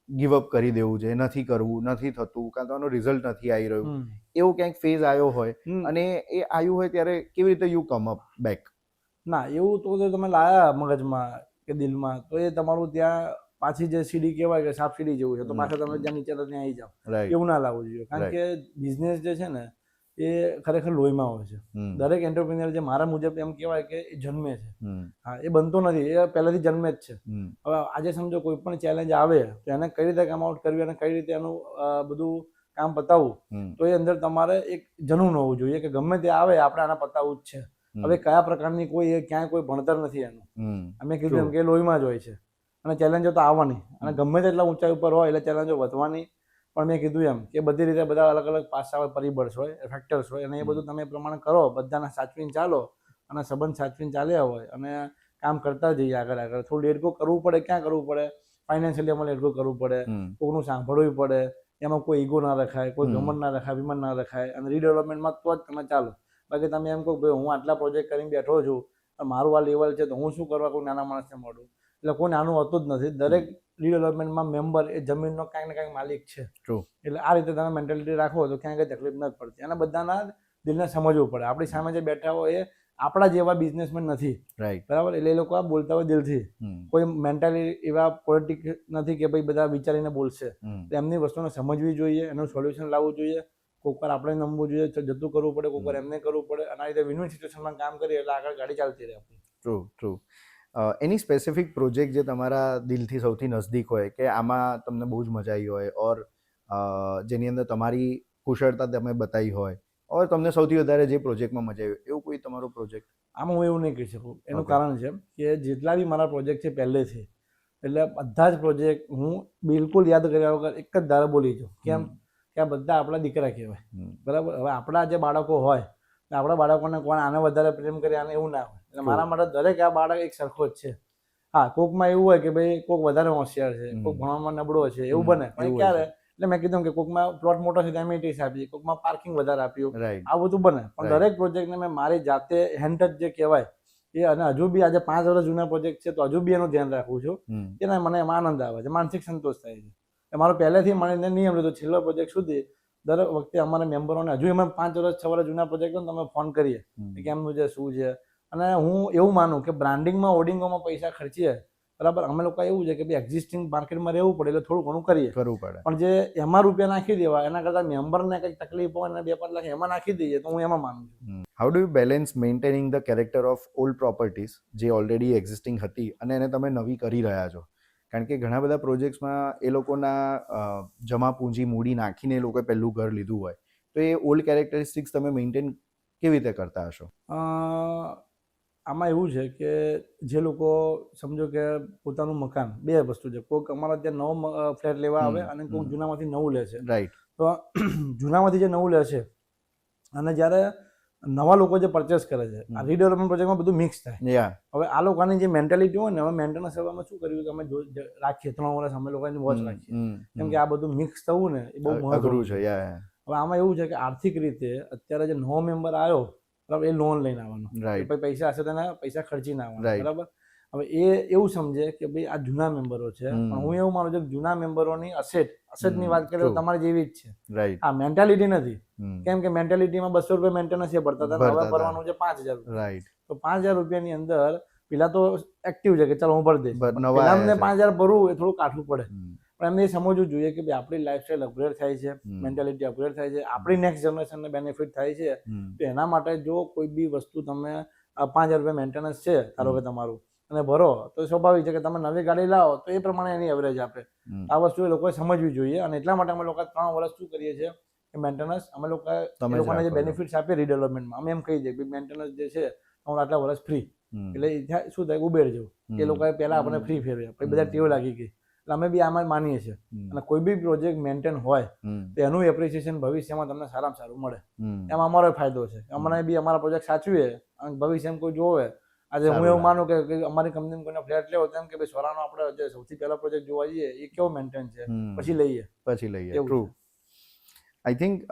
ગીવ અપ કરી દેવું છે, નથી કરવું, નથી થતું, કાં તો આનું રિઝલ્ટ નથી આવી રહ્યું, એવો ક્યાંક ફેઝ આવ્યો હોય અને એ આવ્યું હોય ત્યારે કેવી રીતે યુ કમ અપ બેક? ના, એવું તો તમે લાયા મગજમાં કે દિલમાં તો એ તમારું ત્યાં પાછી જે સીડી કહેવાય કે સાપ સીડી જેવું છે તો પાછા તમે જ્યાં નીચે ત્યાં આવી જાઓ. રાઈટ. એવું ના લાવવું જોઈએ. કારણ કે બિઝનેસ જે છે ને એ ખરેખર લોહીમાં હોય છે. દરેક એન્ટરપ્રિન્યોર જે મારા મુજબ એમ કહેવાય કે એ જન્મે છે. હા, એ બનતો નથી, એ પહેલાથી જન્મે જ છે. હવે આજે સમજો કોઈ પણ ચેલેન્જ આવે તો એને કઈ રીતે કામ આઉટ કરવી અને કઈ રીતે એનું બધું કામ પતાવવું, તો એ અંદર તમારે એક જનૂન હોવું જોઈએ કે ગમે તે આવે આપણે આના પતાવવું જ છે. હવે કયા પ્રકારની કોઈ ક્યાંય કોઈ ભણતર નથી એનું. અમે કીધું એમ કે લોહીમાં જ હોય છે અને ચેલેન્જો તો આવવાની અને ગમે તેટલા ઊંચાઈ ઉપર હોય એટલે ચેલેન્જો વધવાની. પણ મેં કીધું એમ કે બધી રીતે બધા અલગ અલગ પાસા હોય, પરિબળ હોય, ફેક્ટર્સ હોય અને એ બધું તમે પ્રમાણે કરો, બધાના સાચવીને ચાલો અને સંબંધ સાચવીને ચાલ્યા હોય અને કામ કરતા જઈએ આગળ આગળ. થોડું લેટગો કરવું પડે, ક્યાં કરવું પડે? ફાઇનાન્શિયલી અમારે લેટગો કરવું પડે, કોઈનું સાંભળવું પડે, એમાં કોઈ ઈગો ના રખાય, કોઈ ગમન ના રખાય, અભિમાન ના રખાય અને રીડેવલપમેન્ટમાં તો જ તમે ચાલો. બાકી તમે એમ કહો ભાઈ હું આટલા પ્રોજેક્ટ કરીને બેઠો છું, મારું આ લેવલ છે તો હું શું કરવા કોઈ નાના માણસને મળું? એટલે કોઈ નાનું હોતું જ નથી. દરેક રીડેવલપમેન્ટમાં મેમ્બર એ જમીનનો કાંઈક ને કાંઈક માલિક છે. એટલે આ રીતે તમે મેન્ટાલિટી રાખો તો ક્યાંય કંઈ તકલીફ નથી પડતી. અને બધાના દિલને સમજવું પડે. આપણી સામે જે બેઠા હોય એ આપણા જેવા બિઝનેસમેન નથી. રાઈટ. બરાબર? એટલે એ લોકો આ બોલતા હોય દિલથી. કોઈ મેન્ટાલી એવા પોલિટિક નથી કે ભાઈ બધા વિચારીને બોલશે. એમની વસ્તુને સમજવી જોઈએ, એનું સોલ્યુશન લાવવું જોઈએ. કોઈક વાર આપણે નમવું જોઈએ, જતું કરવું પડે, કોઈક વાર એમને કરવું પડે અને આ રીતે વિન વિન સિચ્યુએશનમાં કામ કરીએ એટલે આગળ ગાડી ચાલતી રહે આપણી. ટ્રુ. એની સ્પેસિફિક પ્રોજેક્ટ જે તમારા દિલથી સૌથી નજદીક હોય કે આમાં તમને બહુ જ મજા આવી હોય ઓર જેની અંદર તમારી કુશળતા તમે બતાવી હોય ઓર તમને સૌથી વધારે જે પ્રોજેક્ટમાં મજા આવી એવું કોઈ તમારો પ્રોજેક્ટ? આમાં હું એવું નહીં કહી શકું. એનું કારણ છે કે જેટલા બી મારા પ્રોજેક્ટ છે પહેલેથી, એટલે બધા જ પ્રોજેક્ટ હું બિલકુલ યાદ કર્યા વગર એક જ ધારા બોલી જાઉં. કેમ કે આ બધા આપણા દીકરા કહેવાય. બરાબર? હવે આપણા જે બાળકો હોય આપણા બાળકોને કોણ આને વધારે પ્રેમ કરે આને એવું ના હોય. એટલે મારા માટે દરેક આ બાળક એક સરખો જ છે. હા, કોકમાં એવું હોય કે ભાઈ કોક વધારે હોશિયાર છે, કોક ભણવામાં નબળો છે, એવું બને. પણ ક્યારે? એટલે મેં કીધું કે કોકમાં પ્લોટ મોટો છે તો એમિટીસ આપી, કોકમાં પાર્કિંગ વધારે આપ્યું, આ બધું બને. પણ દરેક પ્રોજેક્ટને મેં મારી જાતે હેન્ડ ટચ જે કહેવાય એ અને હજુ બી આજે 5 વર્ષ જૂના પ્રોજેક્ટ છે તો હજુ બી એનું ધ્યાન રાખું છું. એના મને એમાં આનંદ આવે છે, માનસિક સંતોષ થાય છે. એ મારો પહેલેથી મને નિયમ લીધો છેલ્લો પ્રોજેક્ટ સુધી દર વખતે અમારા મેમ્બરોને હજુ એમાં 5 વર્ષ 6 વર્ષ જૂના પ્રોજેક્ટ હોય તમે ફોન કરીએ કે કેમનું છે, શું છે. અને હું એવું માનું કે બ્રાન્ડિંગમાં, હોર્ડિંગોમાં પૈસા ખર્ચીએ બરાબર. અમે લોકો એવું છે કે ભાઈ એક્ઝિસ્ટિંગ માર્કેટમાં રહેવું પડે એટલે થોડું ઘણું કરવું પડે. પણ જે એમાં રૂપિયા નાખી દેવા એના કરતાં મેમ્બરને કંઈક તકલીફ હોય અને 2-5 લાખ એમાં નાખી દઈએ તો હું એમાં માનું છું. How do you balance maintaining the character of old properties જે ઓલરેડી એક્ઝિસ્ટિંગ હતી અને એને તમે નવી કરી રહ્યા છો? કારણ કે ઘણા બધા પ્રોજેક્ટ્સમાં એ લોકોના જમા પૂંજી મૂડી નાખીને એ લોકોએ પહેલું ઘર લીધું હોય તો એ ઓલ્ડ કેરેક્ટરિસ્ટિક્સ તમે મેન્ટેન કેવી રીતે કરતા હશો? આમાં એવું છે કે જે લોકો સમજો કે પોતાનું મકાન, બે વસ્તુ છે. કોઈક અમારા ત્યાં નવો ફ્લેટ લેવા આવે અને કોઈક જૂનામાંથી નવું લે છે. રાઈટ. તો જૂનામાંથી જે નવું લે છે અને જ્યારે નવા લોકો જે પરચેસ કરે છે આ રીડેવલપમેન્ટ પ્રોજેક્ટમાં બધું મિક્સ થાય. હવે આ લોકોની જે મેન્ટાલિટી હોય ને હવે મેન્ટેનન્સ અમે શું કર્યું કે અમે રાખીએ 3 વર્ષ અમે લોકોની વોચ રાખીએ. કેમ કે આ બધું મિક્સ થવું ને એ બહુ અઘરું છે. હવે આમાં એવું છે કે આર્થિક રીતે અત્યારે જે નવો મેમ્બર આવ્યો બરાબર એ લોન લઈને આવવાનો, પછી પૈસા હશે તેને પૈસા ખર્ચીને આવવાના. બરાબર? હવે એ એવું સમજે કે ભાઈ આ જૂના મેમ્બરો છે. પણ હું એવું માનું છું કે જૂના મેમ્બરોની અસેટની વાત કરીએ તો તમારી જેવી જ છે. આ મેન્ટાલિટી નથી. કેમ કે મેન્ટાલિટીમાં 200 રૂપિયા મેન્ટેનન્સ એ ભરતા હતા, હવે ભરવાનું છે 5000 રૂપિયા. તો 5000 રૂપિયાની અંદર પેલા તો એક્ટિવ છે કે ચાલો હું ભરી દઈશ. પેલા 5000 ભરવું એ થોડું કાઠું પડે. પણ એમને એ સમજવું જોઈએ કે ભાઈ આપણી લાઈફસ્ટાઈલ અપગ્રેડ થાય છે, મેન્ટાલિટી અપગ્રેડ થાય છે, આપણી નેક્સ્ટ જનરેશનને બેનિફિટ થાય છે. તો એના માટે જો કોઈ બી વસ્તુ તમે 5000 રૂપિયા મેન્ટેનન્સ છે ધારો કે તમારું અને ભરો તો સ્વાભાવિક છે કે તમે નવી ગાડી લાવો તો એ પ્રમાણે એની એવરેજ આપે. આ વસ્તુ એ લોકોએ સમજવી જોઈએ અને એટલા માટે અમે લોકો 3 વર્ષ શું કરીએ છીએ કે મેન્ટેનન્સ અમે લોકોને જે બેનિફિટ્સ આપીએ રીડેવલપમેન્ટમાં અમે એમ કહી દઈએ કે મેન્ટેનન્સ જે છે તમારું આટલા વર્ષ ફ્રી. એટલે શું થાય ઉબેર જેવું એ લોકોએ પહેલા આપણે ફ્રી ફેરવ્યા પછી બધા ટેવ લાગી ગઈ એટલે અમે બી આમાં માનીએ છીએ. અને કોઈ બી પ્રોજેક્ટ મેન્ટેન હોય તો એનું એપ્રિસિએશન ભવિષ્યમાં તમને સારામાં સારું મળે. એમાં અમારો ફાયદો છે. અમને બી અમારા પ્રોજેક્ટ સાચવીએ અને ભવિષ્યમાં કોઈ જોવે. આજે હું એવું માનું કે અમારી કંપનીમાં કોઈનો ફ્લેટ લેવો તેમ કે ભાઈ સોરાનો આપણે જે સૌથી પહેલા પ્રોજેક્ટ જોવા જઈએ એ કેવો મેન્ટેન છે પછી લઈએ. True. I think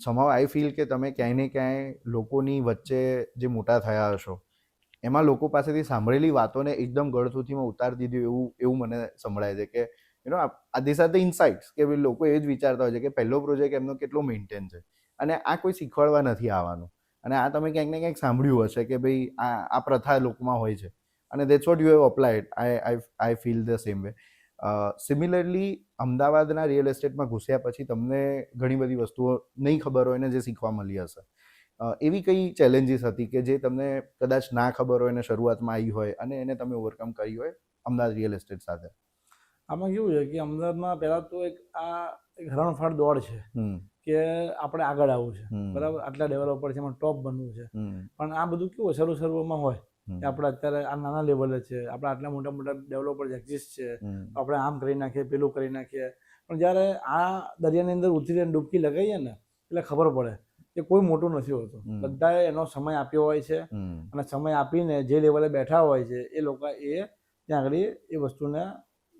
સમહાઉ I feel કે તમે ક્યાંય ને ક્યાંય લોકોની વચ્ચે જે મોટા થયા હશો એમાં લોકો પાસેથી સાંભળેલી વાતોને એકદમ ગળથૂથીમાં ઉતારી દીધું એવું મને સંભળાય છે કે આ ધીસ આર ધ ઇનસાઇટ્સ કે લોકો એ જ વિચારતા હોય છે કે પહેલો પ્રોજેક્ટ એમનો કેટલો મેન્ટેન છે અને આ કોઈ શીખવાડવા નથી આવવાનું. અને આ તમે ક્યાંક ને ક્યાંક સાંભળ્યું હશે કે ભાઈ આ પ્રથા લોકોમાં હોય છે અને that's what you have applied. I feel the same way. Similarly અમદાવાદના રિયલ એસ્ટેટમાં ઘૂસ્યા પછી તમને ઘણી બધી વસ્તુઓ નહીં ખબર હોય ને જે શીખવા મળી હશે. એવી કઈ ચેલેન્જીસ હતી કે જે તમને કદાચ ના ખબર હોય ને શરૂઆતમાં આવી હોય અને એને તમે ઓવરકમ કરી હોય અમદાવાદ રિયલ એસ્ટેટ સાથે? આમાં કેવું છે કે અમદાવાદમાં પહેલાં તો એક હરણફાળ દોડ છે કે આપણે આગળ આવવું છે, બરાબર, આટલા ડેવલપર છે, એમાં ટોપ બનવું છે. પણ આ બધું કેવું શરૂમાં હોય કે આપણે અત્યારે આ નાના લેવલે છે, આપણે આટલા મોટા મોટા ડેવલપર્સ એક્ઝિસ્ટ છે, આપણે આમ કરી નાખીએ, પેલું કરી નાખીએ. પણ જ્યારે આ દરિયાની અંદર ઉતરીને ડૂબકી લગાવીએ ને એટલે ખબર પડે કે કોઈ મોટું નથી હોતું. બધાએ એનો સમય આપ્યો હોય છે અને સમય આપીને જે લેવલે બેઠા હોય છે એ લોકો ત્યાં આગળ એ વસ્તુને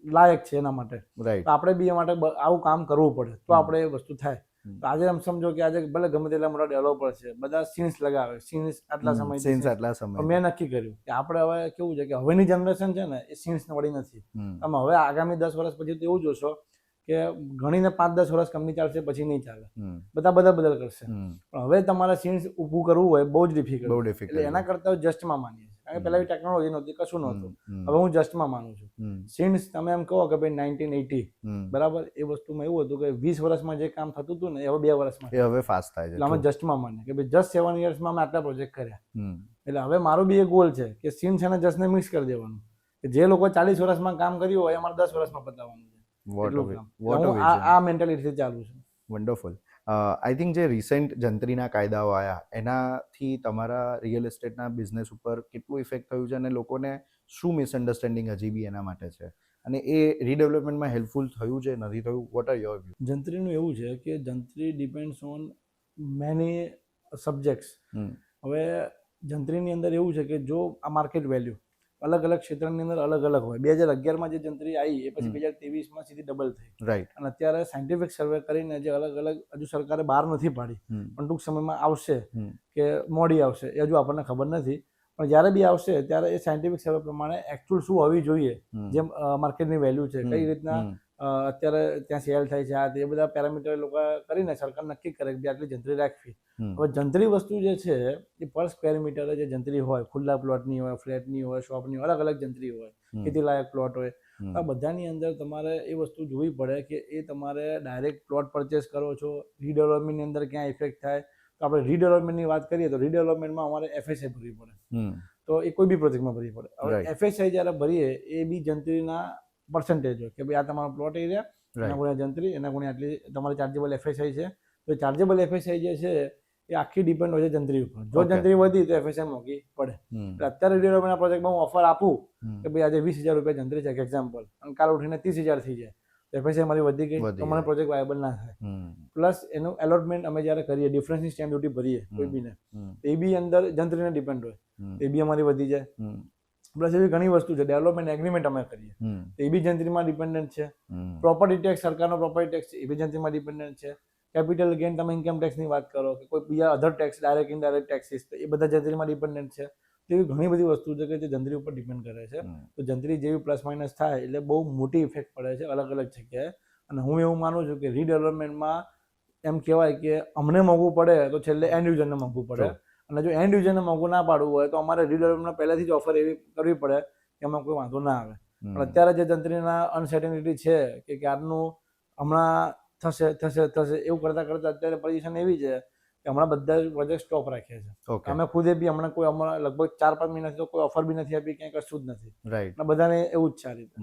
લાયક છે એના માટે. તો આપણે બી એ માટે આવું કામ કરવું પડે તો આપણે એ વસ્તુ થાય. તો આજે આમ સમજો કે આજે ભલે ગમે તેટલા મોટા ડેવલપર છે, બધા સીન્સ લગાવે, સીન્સ આટલા સમય. મેં નક્કી કર્યું કે આપણે હવે કેવું છે કે હવેની જનરેશન છે ને એ સીન્સ વળી નથી. તમે હવે આગામી 10 વર્ષ પછી તો એવું જોશો કે ઘણીને 5-10 વર્ષ કંપની ચાલશે પછી નહીં ચાલે, બધા બદલ કરશે. પણ હવે તમારે સીન્સ ઊભું કરવું હોય બહુ જ ડિફિકલ્ટ. એટલે એના કરતા જસ્ટમાં માનીએ છીએ. કારણ કે પહેલા ટેકનોલોજી નહોતી, કશું નહોતું. હવે હું જસ્ટમાં માનું છું. સીન્સ તમે એમ કહો કે ભાઈ 1980 બરાબર, એ વસ્તુમાં એવું હતું કે 20 વર્ષમાં જે કામ થતું હતું ને એ હવે 2 વર્ષમાં હવે ફાસ્ટ થાય છે. એટલે અમે જસ્ટમાં માનીએ કે ભાઈ જસ્ટ 7 યર્સમાં અમે આટલા પ્રોજેક્ટ કર્યા. એટલે હવે મારો બી એક ગોલ છે કે સીન્સ અને જસ્ટને મિક્સ કરી દેવાનું, કે જે લોકો 40 વર્ષમાં કામ કર્યું હોય અમારે 10 વર્ષમાં પતાવવાનું છે. આ મેન્ટાલિટી ચાલુ છે. વન્ડરફુલ. આઈ થિંક જે રિસેન્ટ જંત્રીના કાયદાઓ આવ્યા એનાથી તમારા રિયલ એસ્ટેટના બિઝનેસ ઉપર કેટલું ઇફેક્ટ થયું છે અને લોકોને શું મિસઅન્ડરસ્ટેન્ડિંગ હજી બી એના માટે છે અને એ રીડેવલપમેન્ટમાં હેલ્પફુલ થયું છે નથી થયું? What are your view? જંત્રીનું એવું છે કે જંત્રી ડિપેન્ડ્સ ઓન મેની સબ્જેક્ટ્સ. હવે જંત્રીની અંદર એવું છે કે જો આ માર્કેટ વેલ્યુ અલગ અલગ ક્ષેત્રની અંદર અલગ અલગ હોય. 2011માં જે જંત્રી આવી એ પછી 2023માં સીધી ડબલ થઈ. રાઈટ. અને અત્યારે સાયન્ટિફિક સર્વે કરીને જે અલગ અલગ હજુ સરકારે બહાર નથી પાડી, પણ ટૂંક સમયમાં આવશે કે મોડી આવશે એ હજુ આપણને ખબર નથી. પણ જ્યારે બી આવશે ત્યારે એ સાયન્ટિફિક સર્વે પ્રમાણે એકચ્યુઅલ શું હોવી જોઈએ, જેમ માર્કેટની વેલ્યુ છે, કઈ રીતના અત્યારે ત્યાં સેલ થાય છે, આ તે બધા પેરામીટર લોકો કરીને સરકાર નક્કી કરે કે આટલી જંત્રી રાખવી. હવે જંત્રી વસ્તુ જે છે એ પર સ્ક્વેર મીટરે જે જંત્રી હોય, ખુલ્લા પ્લોટની હોય, ફ્લેટની હોય, શોપની હોય, અલગ અલગ જંત્રી હોય, ખેતી લાયક પ્લોટ હોય. આ બધાની અંદર તમારે એ વસ્તુ જોવી પડે કે એ તમારે ડાયરેક્ટ પ્લોટ પરચેસ કરો છો, રીડેવલપમેન્ટની અંદર ક્યાં ઇફેક્ટ થાય. તો આપણે રીડેવલપમેન્ટની વાત કરીએ તો રીડેવલપમેન્ટમાં અમારે FSI ભરવી પડે. તો એ કોઈ બી પ્રોજેક્ટમાં ભરવી પડે. હવે FSI જ્યારે ભરીએ એ બી જંત્રીના પર્સન્ટેજ હોય કે ભાઈ આ તમારો પ્લોટ એરિયા, એના ગુણ્યા જંત્રી, એના ગુણ્યા આટલી તમારી ચાર્જેબલ FSI છે. તો ચાર્જેબલ FSI જે છે એ આખી ડિપેન્ડ હોય છે જંત્રી ઉપર. જો જંત્રી વધી તો FSI મોંઘી પડે. એટલે અત્યારે રીડેવલપમેન્ટના પ્રોજેક્ટમાં હું ઓફર આપું કે ભાઈ આજે 20,000 રૂપિયા જંત્રી છે એક્ઝામ્પલ, અને કાલ ઉઠીને 30,000 થઈ જાય તો FSI મારી વધી ગઈ તો મને પ્રોજેક્ટ વાયબલ ના થાય. પ્લસ એનું એલોટમેન્ટ અમે જ્યારે કરીએ, ડિફરન્સની સ્ટેમ્પ ડ્યુટી ભરીએ કોઈ બીને, એ બી અંદર જંત્રીને ડિપેન્ડ હોય, એ બી અમારી વધી જાય. પ્લસ એવી ઘણી વસ્તુ છે, ડેવલપમેન્ટ એગ્રીમેન્ટ અમે કરીએ તો એ બી જંત્રીમાં ડિપેન્ડન્ટ છે. પ્રોપર્ટી ટેક્સ, સરકારનો પ્રોપર્ટી ટેક્સ એ બી જંત્રીમાં ડિપેન્ડન્ટ છે. કેપિટલ ગેઇન, તમે ઇન્કમ ટેક્સની વાત કરો કે કોઈ બીજા અધર ટેક્સ, ડાયરેક્ટ ઇનડાયરેક્ટ ટેક્સીસ, એ બધા જંત્રીમાં ડિપેન્ડન્ટ છે. તો એવી ઘણી બધી વસ્તુ છે કે જે જંત્રી ઉપર ડિપેન્ડ કરે છે. તો જંત્રી જેવી પ્લસ માઇનસ થાય એટલે બહુ મોટી ઇફેક્ટ પડે છે અલગ અલગ જગ્યાએ. અને હું એવું માનું છું કે રીડેવલપમેન્ટમાં એમ કહેવાય કે અમને મોંઘું પડે તો છેલ્લે એન્ડ યુઝરને મોંઘું પડે. અને જો એન્ડ યુઝરને મોંઘું ના પાડવું હોય તો અમારે રીડેવલપમેન્ટ પહેલાથી જ ઓફર એવી કરવી પડે કે એમાં કોઈ વાંધો ના આવે. પણ અત્યારે જે જંત્રીના અનસર્ટેનિટી છે કે ક્યારનું હમણાં થશે એવું કરતાં અત્યારે પોઝિશન એવી છે કે હમણાં બધા પ્રોજેક્ટ સ્ટોપ રાખ્યા છે. અમે ખુદે બી હમણાં કોઈ હમણાં લગભગ 4-5 મહિનાથી તો કોઈ ઓફર બી નથી આપી, ક્યાંય કશું જ નથી. રાઈટ. બધાને એવું જ છે આ રીતે.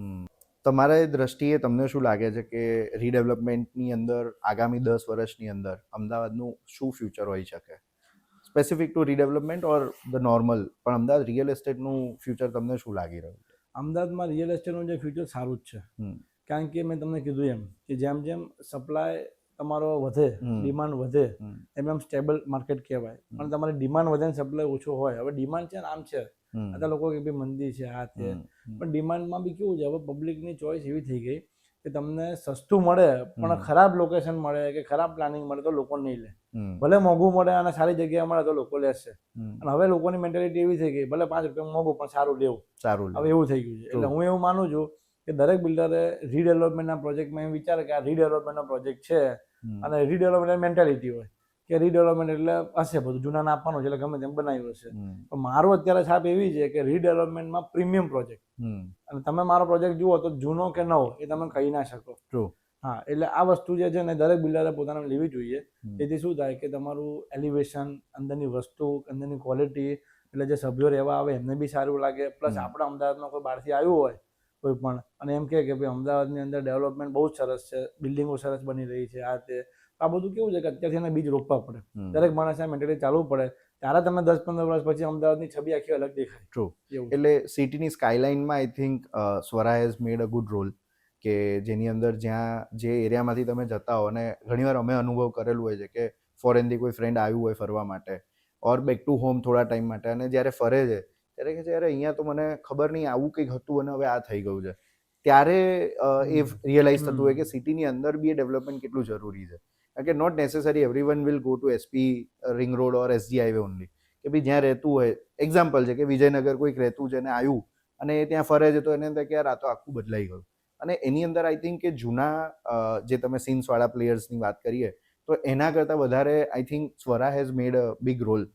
તમારા દ્રષ્ટિએ તમને શું લાગે છે કે રીડેવલપમેન્ટની અંદર આગામી 10 વર્ષની અંદર અમદાવાદનું શું ફ્યુચર હોઈ શકે? Specific to redevelopment or the normal, પણ અમદાવાદ રિયલ એસ્ટેટનું ફ્યુચર તમને શું લાગી રહ્યું છે? અમદાવાદમાં રિયલ એસ્ટેટનું જે ફ્યુચર સારું જ છે. કારણ કે મેં તમને કીધું એમ કે જેમ જેમ સપ્લાય તમારો વધે, ડિમાન્ડ વધે, એમ એમ સ્ટેબલ માર્કેટ કહેવાય. પણ તમારી ડિમાન્ડ વધે ને સપ્લાય ઓછો હોય, હવે ડિમાન્ડ છે ને આમ છે, અત્યારે લોકો કે ભાઈ મંદી છે આ તે, પણ ડિમાન્ડમાં બી કેવું છે, હવે પબ્લિકની ચોઈસ એવી થઈ ગઈ કે તમને સસ્તું મળે પણ ખરાબ લોકેશન મળે કે ખરાબ પ્લાનિંગ મળે તો લોકો નહીં લે. ભલે મોંઘું મળે અને સારી જગ્યાએ મળે તો લોકો લેશે. અને હવે લોકોની મેન્ટાલિટી એવી થઈ ગઈ, ભલે 5 રૂપિયા મોંઘું પણ સારું લેવું. હવે એવું થઈ ગયું છે. એટલે હું એવું માનું છું કે દરેક બિલ્ડરે રીડેવલપમેન્ટના પ્રોજેક્ટમાં એમ વિચારે કે આ રીડેવલપમેન્ટનો પ્રોજેક્ટ છે અને રીડેવલપમેન્ટ મેન્ટાલિટી હોય કે રીડેવલપમેન્ટ એટલે હશે બધું જૂનાને આપવાનું છે એટલે ગમે તેમ બનાવ્યું હશે. પણ મારું અત્યારે છાપ એવી છે કે રીડેવલપમેન્ટમાં પ્રીમિયમ પ્રોજેક્ટ, અને તમે મારો પ્રોજેક્ટ જુઓ તો જૂનો કે નવો એ તમે કહી ના શકો. હા, એટલે આ વસ્તુ જે છે ને દરેક બિલ્ડરે પોતાને લેવી જોઈએ. જેથી શું થાય કે તમારું એલિવેશન, અંદરની વસ્તુ, અંદરની ક્વોલિટી, એટલે જે સભ્યો રહેવા આવે એમને બી સારું લાગે. પ્લસ આપણા અમદાવાદમાં કોઈ બહારથી આવ્યું હોય કોઈ પણ અને એમ કે ભાઈ અમદાવાદની અંદર ડેવલપમેન્ટ બહુ જ સરસ છે, બિલ્ડિંગો સરસ બની રહી છે, આ તે, આ બધું કેવું છે કે અત્યારથી એને બીજ રોપવા પડે. દરેક માણસને મેન્ટાલિટી ચાલવું પડે, ત્યારે તમે 10-15 વર્ષ પછી અમદાવાદની છબી આખી અલગ દેખાય. ટ્રુ. એટલે સિટીની સ્કાયલાઇનમાં I think Swara has made a good role, કે જેની અંદર જ્યાં જે એરિયામાંથી તમે જતા હો, અને ઘણીવાર અમે અનુભવ કરેલું હોય છે કે ફોરેનથી કોઈ ફ્રેન્ડ આવ્યું હોય ફરવા માટે ઓર બેક ટુ હોમ થોડા ટાઈમ માટે, અને જ્યારે ફરે છે ત્યારે કે છે યાર અહીંયા તો મને ખબર નહીં આવું કંઈક હતું અને હવે આ થઈ ગયું છે. ત્યારે એ રિયલાઇઝ થતું હોય કે સિટીની અંદર બી એ ડેવલપમેન્ટ કેટલું જરૂરી છે. કારણ કે not necessary everyone will go to SP ring road or SG highway only, કે ભાઈ જ્યાં રહેતું હોય. એક્ઝામ્પલ છે કે વિજયનગર કોઈક રહેતું છે ને આવ્યું અને એ ત્યાં ફરે છે તો એને અંદર કે યાર આ તો આખું બદલાઈ ગયું. અને એની અંદર આઈ થિંક કે જૂના જે તમે સીન્સવાળા પ્લેયર્સની વાત કરીએ તો એના કરતાં વધારે I think Swara has made a big role.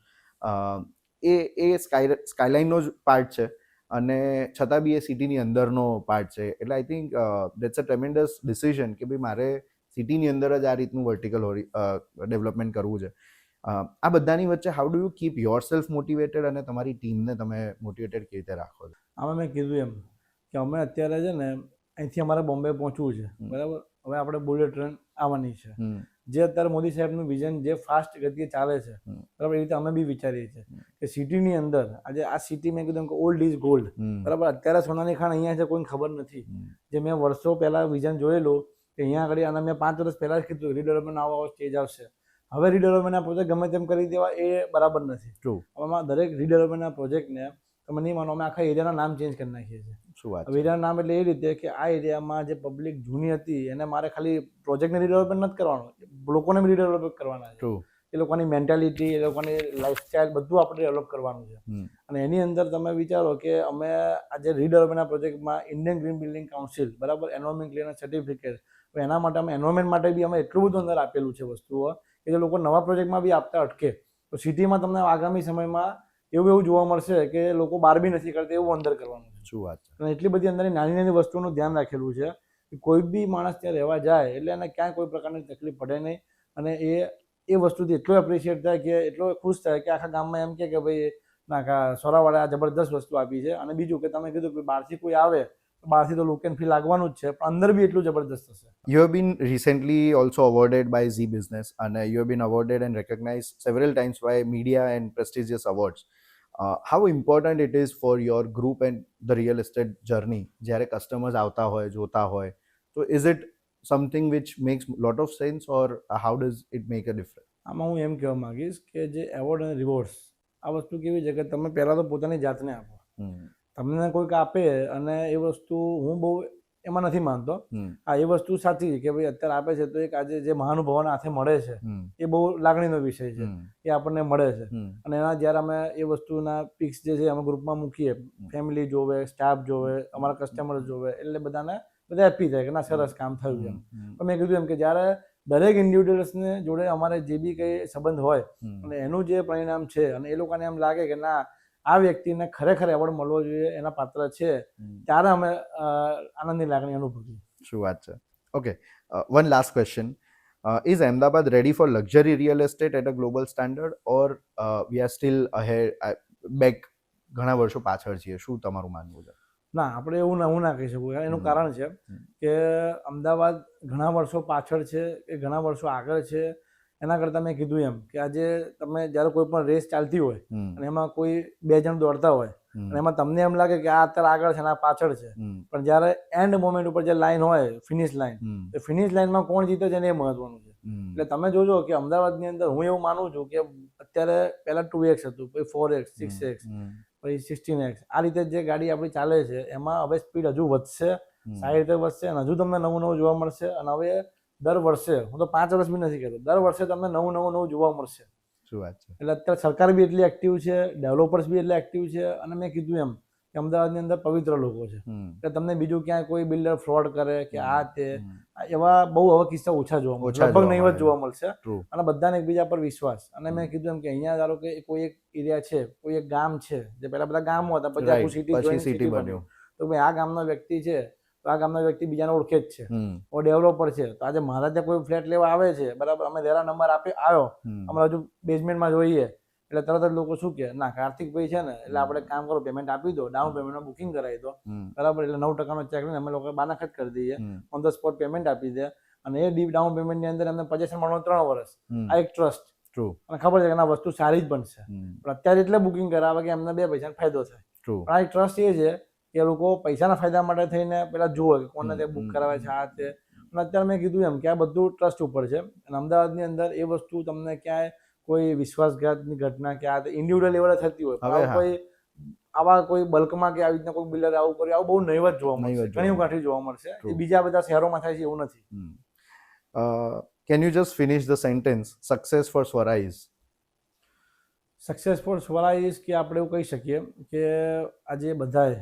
એ સ્કાયલાઇનનો જ પાર્ટ છે અને છતાં બી એ સિટીની અંદરનો પાર્ટ છે. એટલે I think that's a tremendous decision કે ભાઈ મારે સિટીની અંદર જ આ રીતનું વર્ટિકલ ડેવલપમેન્ટ કરવું છે. આ બધાની વચ્ચે how do you keep your self motivated અને તમારી ટીમને તમે મોટિવેટેડ કેવી રીતે રાખો છો? આમાં મેં કીધું એમ કે અમે અત્યારે છે ને અહીંથી અમારે બોમ્બે પહોંચવું છે, બરાબર. હવે આપણે બુલેટ ટ્રેન આવવાની છે, જે અત્યારે મોદી સાહેબનું વિઝન જે ફાસ્ટ ગતિએ ચાલે છે, બરાબર. એ રીતે અમે બી વિચારીએ છીએ કે સિટીની અંદર આજે આ સિટી મેં કીધું કે ઓલ્ડ ઇઝ ગોલ્ડ, બરાબર. અત્યારે સોનાની ખાણ અહીંયા છે કોઈને ખબર નથી. જે મેં વર્ષો પહેલાં વિઝન જોયેલું કે અહીંયા આગળ, અને મેં 5 વર્ષ પહેલાં જ કીધું રીડેવલપમેન્ટ આવો સ્ટેજ આવશે. હવે રીડેવલપમેન્ટના પ્રોજેક્ટ ગમે તેમ કરી દેવા એ બરાબર નથી. આમાં દરેક રીડેવલપમેન્ટના પ્રોજેક્ટને તમે નહીં માનો, અમે આખા એરિયાના નામ ચેન્જ કરી નાખીએ છીએ. શું વાત? એરિયાનું નામ એટલે એ રીતે કે આ એરિયામાં જે પબ્લિક જૂની હતી એને મારે ખાલી પ્રોજેક્ટને રીડેવલપમેન્ટ નથી કરવાનું, લોકોને બી રીડેવલપ કરવાના છે. એ લોકોની મેન્ટાલિટી, એ લોકોની લાઈફસ્ટાઈલ બધું આપણે ડેવલપ કરવાનું છે. અને એની અંદર તમે વિચારો કે અમે આજે રીડેવલપમેન્ટના પ્રોજેક્ટમાં ઇન્ડિયન ગ્રીન બિલ્ડિંગ કાઉન્સિલ, બરાબર, એન્વાયરમેન્ટ ક્લિયરનેસ સર્ટિફિકેટ, એના માટે અમે એન્વાયરમેન્ટ માટે બી અમે એટલું બધું અંદર આપેલું છે વસ્તુઓ કે જે લોકો નવા પ્રોજેક્ટમાં બી આપતા અટકે. તો સિટીમાં તમને આગામી સમયમાં એવું જોવા મળશે કે લોકો બહાર બી નથી કરતા એવું અંદર કરવાનું છે. શું વાત છે? અને એટલી બધી અંદર નાની નાની વસ્તુનું ધ્યાન રાખેલું છે કે કોઈ બી માણસ ત્યાં રહેવા જાય એટલે એને ક્યાંય કોઈ પ્રકારની તકલીફ પડે નહીં. અને એ વસ્તુથી એટલો એપ્રિશિએટ થાય કે એટલો ખુશ થાય કે આખા ગામમાં એમ કે ભાઈ ના સોરાવાળે આ જબરદસ્ત વસ્તુ આપી છે. અને બીજું કે તમે કીધું કે બહારથી કોઈ આવે તો બહારથી તો લુક એન્ડ ફીલ લાગવાનું જ છે, પણ અંદર બી એટલું જબરદસ્ત થશે. You have been recently also awarded by Zee Business, and you have been awarded and recognized several times by media and prestigious awards. How important it is for your group and the real estate journey જ્યારે customers આવતા હોય, જોતા હોય, so is it something which makes lot of sense or how does it make a difference? આમાં હું એમ કહેવા માંગીશ કે જે એવોર્ડ અને રિવોર્ડ્સ આ વસ્તુ કેવી છે કે તમે પહેલાં તો પોતાની જાતને આપો. તમને કોઈક આપે અને એ વસ્તુ હું બહુ એમાં નથી માનતો. હા, એ વસ્તુ સાચી છે કે ભાઈ અત્યારે આપે છે તો એક આજે જે મહાનુભાવોના હાથે મળે છે એ બહુ લાગણીનો વિષય છે, એ આપણને મળે છે. અને એના જ્યારે અમે એ વસ્તુના પિક્સ જે છે અમે ગ્રુપમાં મૂકીએ, ફેમિલી જોવે, સ્ટાફ જોવે, અમારા કસ્ટમર જોવે, એટલે બધા હેપી થાય કે ના સરસ કામ થયું એમ. પણ મેં કીધું એમ કે જ્યારે દરેક ઇન્ડિવિડ્યુઅલ્સને જોડે અમારે જે બી કંઈ સંબંધ હોય અને એનું જે પરિણામ છે અને એ લોકોને એમ લાગે કે ના આ વ્યક્તિને ખરેખર એવોર્ડ મળવો જોઈએ, એના પાત્ર છે, ત્યારે અમે આનંદની લાગણી અનુભવીએ. શું વાત છે? Okay, one last question. Is Ahmedabad ready for luxury real estate at a global standard or we are still ahead, back ઘણા વર્ષો પાછળ છીએ? શું તમારું માનવું છે? ના, આપણે એવું ના કહી શકું. એનું કારણ છે કે અમદાવાદ ઘણા વર્ષો પાછળ છે કે ઘણા વર્ષો આગળ છે એના કરતાં મેં કીધું એમ કે આજે તમે જ્યારે કોઈ પણ રેસ ચાલતી હોય હમ, અને એમાં કોઈ 2 જણ દોડતા હોય હમ, અને એમાં તમને એમ લાગે કે આ અત્યારે આગળ છે અને આ પાછળ છે, હમ, પણ જ્યારે એન્ડ મોમેન્ટ ઉપર જે લાઈન હોય ફિનિશ લાઈન, હમ, એ ફિનિશ લાઈનમાં કોણ જીતે છે ને એ મહત્વનું છે. હમ, એટલે તમે જોજો કે અમદાવાદની અંદર હું એવું માનું છું કે અત્યારે પહેલાં 2x હતું, પછી 4x, 6x, હમ, પછી 16x, આ રીતે જે ગાડી આપણી ચાલે છે એમાં હવે સ્પીડ હજુ વધશે, હમ, સારી રીતે વધશે અને હજુ તમને નવું નવું જોવા મળશે. અને હવે દર વર્ષે, હું તો 5 વર્ષ બી નથી કહેતો, દર વર્ષે તમને નવું જોવા મળશે. શું વાત છે. એટલે અત્યારે સરકાર બી એટલી એક્ટિવ છે, ડેવલપર્સ બી એટલા એક્ટિવ છે, અને મેં કીધું એમ કે અમદાવાદની અંદર પવિત્ર લોકો છે. હમ, એટલે તમને બીજું ક્યાંય કોઈ બિલ્ડર ફ્રોડ કરે કે આ તે હમ, એવા બહુ હવે કિસ્સા ઓછા જોવા મળશે, ઓછા લગભગ જોવા નહીવત મળે. જોવા મળશે. True. અને બધાને એકબીજા પર વિશ્વાસ. અને મેં હમ. કીધું એમ કે અહીંયા ધારો કે કોઈ એક એરિયા છે, કોઈ એક ગામ છે, જે પહેલા બધા ગામો હતા, પછી Right. આખું સિટી પછી જોઈને city સિટી બન્યું. બન્યું. તો ભાઈ આ ગામનો વ્યક્તિ છે, તો આ ગામનો વ્યક્તિ બીજાને ઓળખે જ છે, હમ, ઓ ડેવલપર છે. તો આજે મારા ત્યાં કોઈ ફ્લેટ લેવા આવે છે, બરાબર, અમે જરા નંબર આવ્યો, હમ, અમે હજુ બેઝમેન્ટમાં જોઈએ, એટલે તરત જ લોકો શું કે ના કાર્તિકભાઈ છે ને, એટલે આપણે કામ કરો, પેમેન્ટ આપી દો, ડાઉન પેમેન્ટમાં બુકિંગ કરાવી દો, હમ, બરાબર, એટલે 9% ચેક લઈને અમે લોકો બાનાખત કરી દઈએ, હમ, ઓન ધ સ્પોટ પેમેન્ટ આપી દે, અને એ ડીપ ડાઉન પેમેન્ટની અંદર અમને પોઝેશન મળવાનું 3 વર્ષ. હમ. આ એક ટ્રસ્ટ, True. અને ખબર છે કે ના વસ્તુ સારી જ બનશે, હમ, પણ અત્યારે એટલે બુકિંગ કરાવે કે એમને 2 પૈસાનો ફાયદો થાય. True. પણ આ એક ટ્રસ્ટ એ છે કે એ લોકો પૈસાના ફાયદા માટે થઈને પેલા જુએ કે કોને તે બુક હમ, કરાવે છે, આ તે. અને અત્યારે મેં કીધું એમ કે આ બધું ટ્રસ્ટ ઉપર છે. અને અમદાવાદની અંદર એ વસ્તુ તમને ક્યાંય કોઈ વિશ્વાસઘાતની ઘટના કે આ ઇન્ડિવિડ્યુઅલ લેવલે થતી હોય, પણ હવે આવું કોઈ આવા કોઈ બલ્કમાં કે આવી રીતના કોઈ બિલ્ડર આવું કર્યું, આવું બહુ નહીવત જોવા મળશે, નહીવત જોવા ઘણી મળે. ગાંઠી જોવા મળશે. એ True. બીજા બધા શહેરોમાં થાય છે એવું નથી. હમ. Can you just finish the sentence? Success for Swara is? Successful Swara is કે આપણે એવું કહી શકીએ કે આજે બધાએ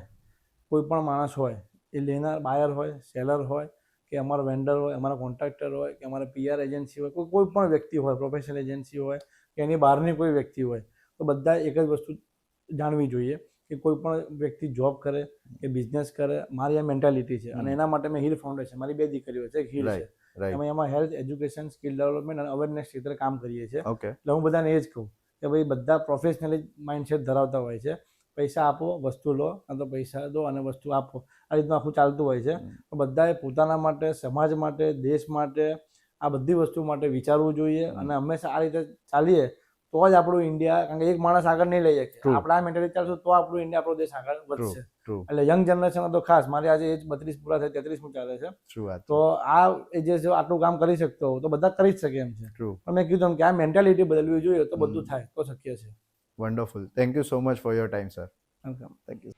કોઈ પણ માણસ હોય, એ લેનાર બાયર હોય, સેલર હોય, કે અમારા વેન્ડર હોય, અમારા કોન્ટ્રાક્ટર હોય, કે અમારા PR એજન્સી હોય, કોઈ પણ વ્યક્તિ હોય, પ્રોફેશનલ એજન્સી હોય, કે એની બહારની કોઈ વ્યક્તિ હોય, તો બધાએ એક જ વસ્તુ જાણવી જોઈએ કે કોઈ પણ વ્યક્તિ જોબ કરે કે બિઝનેસ કરે, મારી આ મેન્ટાલિટી છે. અને એના માટે મેં હિલ ફાઉન્ડેશન, મારી 2 દીકરીઓ છે, એક હિલ છે, Right. અમે એમાં હેલ્થ એજ્યુકેશન, સ્કિલ ડેવલપમેન્ટ અને અવેરનેસ ક્ષેત્રે કામ કરીએ છીએ. Okay. એટલે હું બધાને એ જ કહું કે ભાઈ બધા પ્રોફેશનલી માઇન્ડસેટ ધરાવતા હોય છે, પૈસા આપો, વસ્તુ લો, કાં તો પૈસા દો અને વસ્તુ આપો, આ રીતનું આખું ચાલતું હોય છે. તો બધાએ પોતાના માટે, સમાજ માટે, દેશ માટે, આ બધી વસ્તુ માટે વિચારવું જોઈએ. અને હંમેશા આ રીતે ચાલીએ તો જ આપણું ઇન્ડિયા, કારણ કે એક માણસ આગળ નહીં લઈ શકે, True. આપણે આ મેન્ટાલિટી ચાલશું તો આપણું ઇન્ડિયા, આપણો દેશ આગળ વધશે. True. એટલે યંગ જનરેશન તો ખાસ, મારી આજે એજ 32 પૂરા થઈ, 33મું ચાલે છે, શું વાત તો આ એ જે છે આટલું કામ કરી શકતો હોય તો બધા કરી જ શકે એમ છે. True. પણ મેં કીધું એમ કે આ મેન્ટાલિટી બદલવી જોઈએ તો બધું થાય, તો શક્ય છે. Wonderful. Thank you so much for your time, sir. Welcome. Thank you.